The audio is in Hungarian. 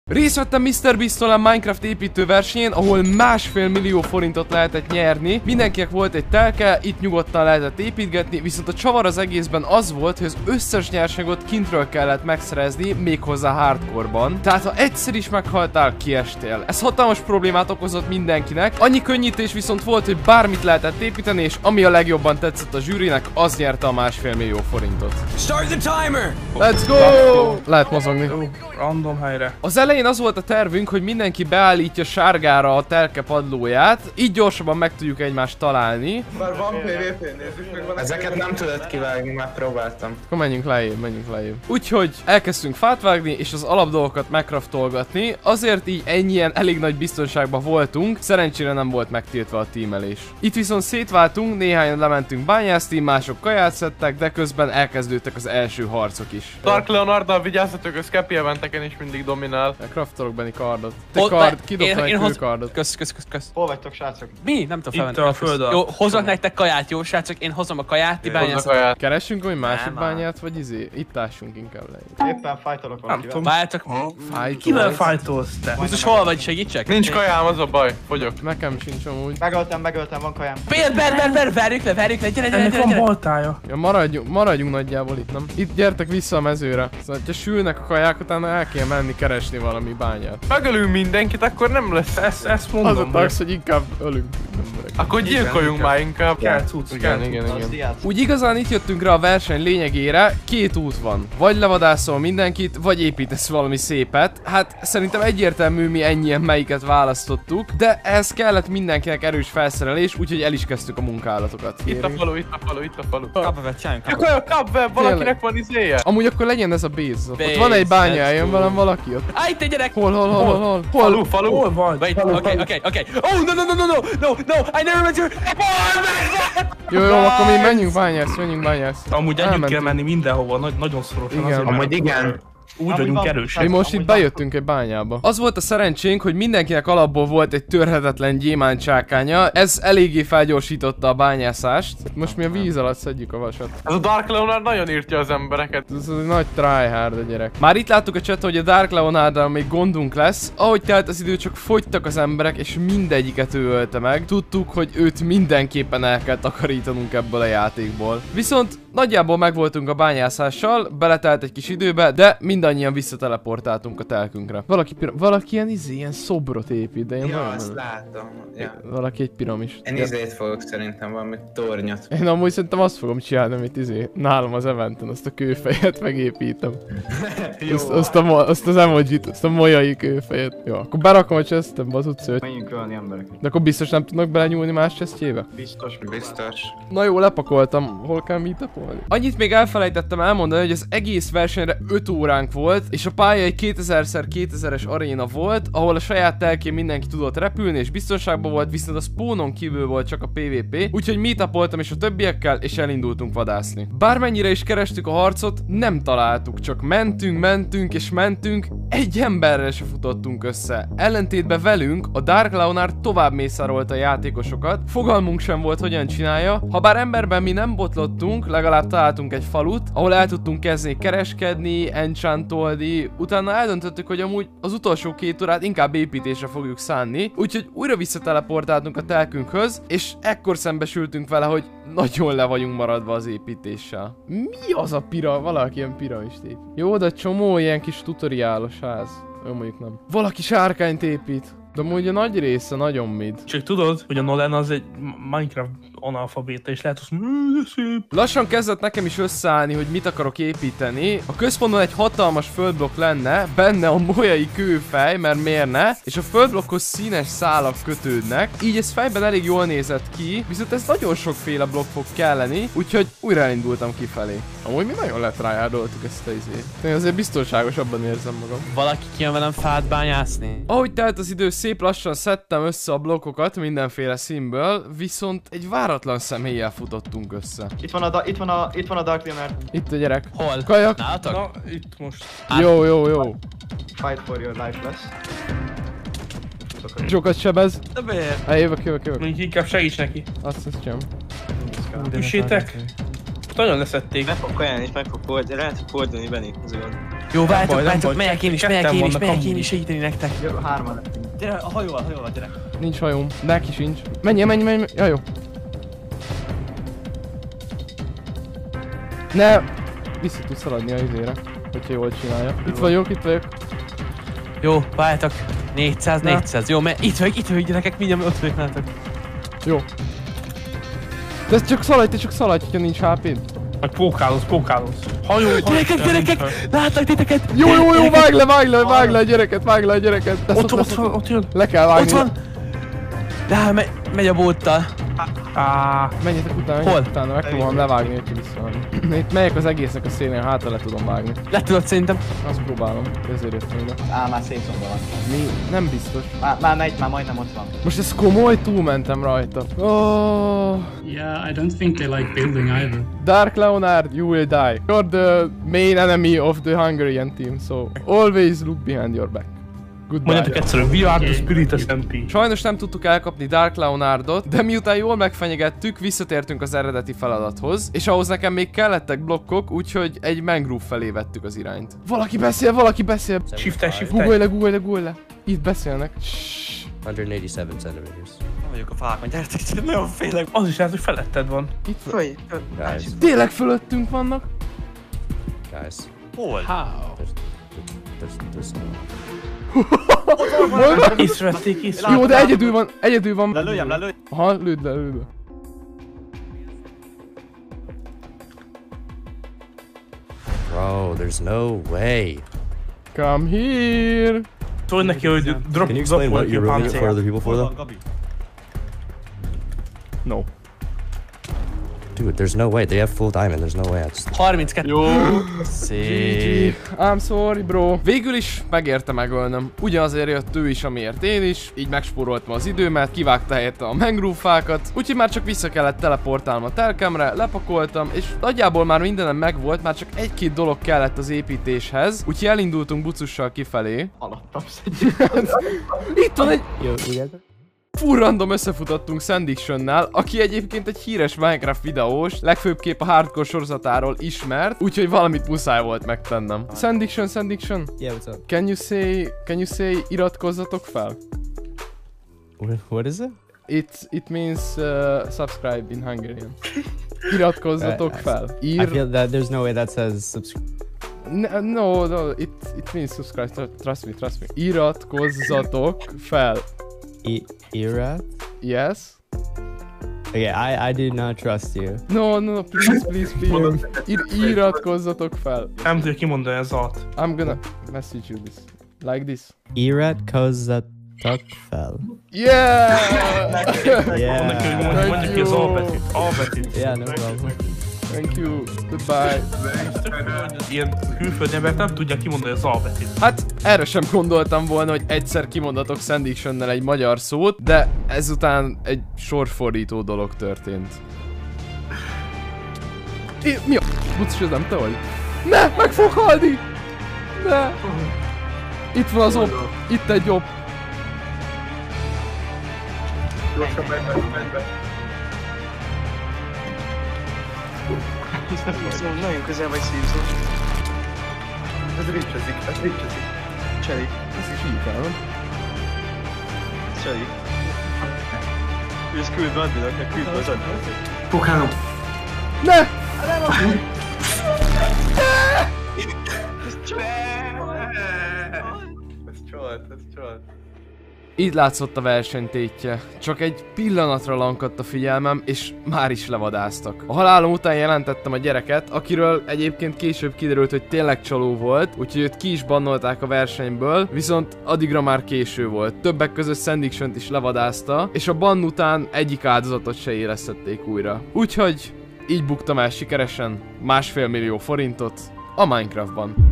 Részt vettem Mr. Beast-től a Minecraft építő versenyén, ahol 1,5 millió forintot lehetett nyerni. Mindenkinek volt egy telke, itt nyugodtan lehetett építgetni, viszont a csavar az egészben az volt, hogy az összes nyersanyagot kintről kellett megszerezni, méghozzá hardcore-ban. Tehát ha egyszer is meghaltál, kiestél. Ez hatalmas problémát okozott mindenkinek. Annyi könnyítés viszont volt, hogy bármit lehetett építeni, és ami a legjobban tetszett a zsűrinek, az nyerte a 1,5 millió forintot. Start the timer! Let's go! Lehet mozogni. Random helyre. Az elején az volt a tervünk, hogy mindenki beállítja sárgára a telke padlóját, így gyorsabban meg tudjuk egymást találni. Már van PvP, nézzük meg. Ezeket nem tudod kivágni, már próbáltam. Akkor menjünk lejjebb. Úgyhogy elkezdtünk fát vágni és az alapdolgokat megcraftolgatni, azért így ennyien elég nagy biztonságban voltunk, szerencsére nem volt megtiltva a tímelés. Itt viszont szétváltunk, néhányan lementünk bányászni, mások kaját szedtek, de közben elkezdődtek az első harcok is. Dark Leonarddal vigyázzatok, a Skeppy eventeken is mindig dominál. Craftolok Benni kardot. Te kard, kidobtam egy kőkardot. Kösz. Hol vagytok, srácok? Mi? Nem tudom felvenni. Itt a föld. Jó, hozok nektek kaját, jó srácok? Én hozom a kaját, ti bányászatok. Keressünk egy másik Nem, bányát, vagy izé? Itt tássunk inkább le. Éppen fájtolok valakivel. Várjátok. Kivel fájtolsz te? Biztos hol vagy, segítsek? Nincs kajám, az a baj. Fogyok. Nekem sincs amúgy. Megöltem, van kajám. Ber, várjuk le, gyere. Ennek van baltája. Ja, maradjunk nagyjából itt, nem? Itt gyertek vissza a mezőre. Szóval, ha sülnek a kaják, utána el kell menni keresni valami bányát. Megölünk mindenkit, akkor nem lesz. Ezt mondom. Az a tax, hogy inkább ölünk. Akkor gyilkoljunk már inkább. Kell cucc. Igen. Úgy igazán itt jöttünk rá a verseny lényegére, két út van. Vagy levadászol mindenkit, vagy építesz valami szépet. Hát szerintem egyértelmű, mi ennyien melyiket választottuk, de ehhez kellett mindenkinek erős felszerelés, úgyhogy el is kezdtük a munkálatokat. Itt a falu. Kapvet, csináljunk Kapvet, valakinek van izéje. Amúgy akkor legyen ez a base. Ott van egy bánya, eljön velem valaki ott. Állj, te gyerek! Hol? Falu. Hol vagy? Wait, okay. Oh, no, I never meant to. Jó, akkor mi menjünk bányászni. Amúgy együtt kell menni mindenhova, nagyon szorosan. Igen. Amúgy igen. Úgy vagyunk erősek. Mi most itt bejöttünk egy bányába. Az volt a szerencsénk, hogy mindenkinek alapból volt egy törhetetlen gyémántsákánya. Ez eléggé felgyorsította a bányászást. Most mi a víz alatt szedjük a vasat. Ez a Dark Leonard nagyon írtja az embereket. Ez egy nagy tryhard a gyerek. Már itt láttuk a chaton, hogy a Dark Leonarddal még gondunk lesz. Ahogy telt az idő, csak fogytak az emberek, és mindegyiket ő ölte meg. Tudtuk, hogy őt mindenképpen el kell takarítanunk ebből a játékból. Viszont nagyjából megvoltunk a bányászással, beletelt egy kis időbe, de mindannyian visszateleportáltunk a telkünkre. Valaki ilyen szobrot épít, de én Ja, azt látom. Ja. Valaki egy piramis. Én izét fogok szerintem, valami tornyot. Én amúgy szerintem azt fogom csinálni, amit nálam az eventen, azt a kőfejet megépítem. azt az emojit, azt a molyai kőfejet. Jó, akkor berakom a chestembe az utcát. Menjünk ölni embereket. De akkor biztos nem tudnak belenyúlni más chestjébe? Biztos. Na jó, lepakoltam. Hol kell meetupolni? Annyit még elfelejtettem elmondani, hogy az egész versenyre 5 óránk volt, és a pálya egy 2000x2000-es aréna volt, ahol a saját telkén mindenki tudott repülni, és biztonságban volt, viszont a spawnon kívül volt csak a PvP, úgyhogy meetupoltam és a többiekkel, és elindultunk vadászni. Bármennyire is kerestük a harcot, nem találtuk, csak mentünk, egy emberrel se futottunk össze. Ellentétben velünk, a Dark Leonard tovább mészárolta a játékosokat, fogalmunk sem volt, hogyan csinálja. Habár emberben mi nem botlottunk, legalább találtunk egy falut, ahol el tudtunk kezdeni kereskedni, enchantolni, utána eldöntöttük, hogy amúgy az utolsó 2 órát inkább építésre fogjuk szánni, úgyhogy újra visszateleportáltunk a telkünkhöz, és ekkor szembesültünk vele, hogy nagyon le vagyunk maradva az építéssel. Mi az a valaki ilyen piramist épít? Jó, de csomó ilyen kis tutoriálos ház. Jó, mondjuk nem. Valaki sárkányt épít. De amúgy a nagy része nagyon mid. Csak tudod, hogy a Nolan az egy Minecraft analfabéta, és lehet, hogy szép. Lassan kezdett nekem is összeállni, hogy mit akarok építeni. A központban egy hatalmas földblokk lenne, benne a molyai kőfej, mert miért ne? És a földblokkhoz színes szálak kötődnek, így ez fejben elég jól nézett ki, viszont ez nagyon sokféle blokk fog kelleni, úgyhogy újra elindultam kifelé. Amúgy mi nagyon letrájádoltuk ezt a izét. Én azért biztonságosabban érzem magam. Valaki kijön velem fát bányászni? Ahogy telt az idő, szép lassan szedtem össze a blokkokat mindenféle színből, viszont egy váratlan személlyel futottunk össze. Itt van a Dark Leonard. Itt a gyerek. Hol? Kajak. Nálatok? Na, itt most. Jó. Fight for your life lesz. Sokat sebez. De miért? Jövök. Mondjuk inkább segíts neki. Azt sem. Üssétek. Nagyon leszették. Meg fog kajálni és meg fog fordulni, lehet fordulni Benni az olyan. Jó, baj, váltok, megyek én is, ketten vannak megyek én amúgy. is segíteni nektek. Jó, hárman lettünk. Gyere, a hajóval, gyere. Nincs hajóm. Neki sincs. Menj. Ja, jó. Ne! Vissza tudsz szaladni a izére, hogyha jól csinálja. Itt vagyok. Jó, váltok. 400. Jó, mert itt vagyok, gyerekek, mindjárt ott vagyok nálatok. Jó. De csak szaladj, hogyha nincs HP-d. Meg pókálóz. Hajó. Gyerekek, látlak titeket! Jó, vágj le a gyereket. Ott jön. Le kell vágni. Ott van! De megy a bóttal. Menjetek Hol? utána megpróbálom levágni, hogyha visszavágni. Itt megyek az egésznek a szélén, hátra le tudom vágni. Le tudod szerintem. Azt próbálom, ezért jöttem ide. Már szétszomba van. Mi? Nem biztos. Már majdnem ott van. Most ez komoly, túlmentem rajta. Oh. Yeah, I don't think they like building either. Dark Leonard, you will die. You're the main enemy of the Hungarian team, so always look behind your back. Goodbye. Mondjátok egyszerűen, we are the spirit SMP. Sajnos nem tudtuk elkapni Dark Leonardot, de miután jól megfenyegettük, visszatértünk az eredeti feladathoz, és ahhoz nekem még kellettek blokkok, úgyhogy egy mangrove felé vettük az irányt. Valaki beszél! Shift-el. Googolj le! Itt beszélnek. 187 centimeters. Nem vagyok a fákon, gyertek, nagyon félek. Az is lehet, hogy feletted van. Itt van. Guys, Tényleg fölöttünk vannak? guys, Hol? there's Észrevették. Jó, de egyedül van. Lelőjem. Aha, lőd le. Bro, there's no way. Come here. Szólj neki, hogy drop Can you explain what you're ruining it for other people for though? No. Dude, there's no way. They have full diamond. There's no way. I just... 32. Jó. Szép. I'm sorry, bro. Végül is megérte megölnöm. Ugyanazért jött ő is, amiért én is. Így megspóroltam az időmet, kivágta helyette a mangrove fákat. Úgyhogy már csak vissza kellett teleportálnom a telkemre, lepakoltam, és nagyjából már mindenem megvolt, már csak egy-két dolog kellett az építéshez. Úgyhogy elindultunk bucussal kifelé. Alattam szedjük. Itt van egy... Yo, we got that? Full random összefutottunk Sandiction-nál, aki egyébként egy híres Minecraft videós, legfőbbképp a hardcore sorozatáról ismert, úgyhogy valamit muszáj volt megtennem. Sandiction. Yeah, what's up? Can you say iratkozzatok fel? What is it? It means subscribe in Hungarian. Iratkozzatok fel. I feel that there's no way that says subscribe. No, it means subscribe, trust me. Iratkozzatok fel. Irat? Yes? Okay, I do not trust you. No, please. Iratkozzatok fel. Nem tudja kimondani az alt. I'm gonna message you this. Like this. Iratkozzatok fel. Yeah! Yeah. Mondja neki, hogy mondja ki az albetűt. Yeah, no problem. Thank you. Goodbye. Ilyen külföldi embert nem tudja kimondani az albetűt. Hát erre sem gondoltam volna, hogy egyszer kimondatok Sandiction-nel egy magyar szót, de ezután egy sorfordító dolog történt. Mi a bucos, ez nem te vagy? Ne! Meg fog halni! Ne! Itt van az op. Itt egy op. Nagyon közel vagy szívszó. Ez ricsezik. Cseli. Ez is így kell, nem? Cseli. Jössz küldve addinak, küldve az addinak. Pókálom. Ne! Ez csolt. Így látszott a versenytétje. Csak egy pillanatra lankadt a figyelmem, és már is levadáztak. A halálom után jelentettem a gyereket, akiről egyébként később kiderült, hogy tényleg csaló volt, úgyhogy őt ki is bannolták a versenyből, viszont addigra már késő volt. Többek között Sandiction-t is levadázta, és a bann után egyik áldozatot se élesztették újra. Úgyhogy így buktam el sikeresen 1,5 millió forintot a Minecraftban.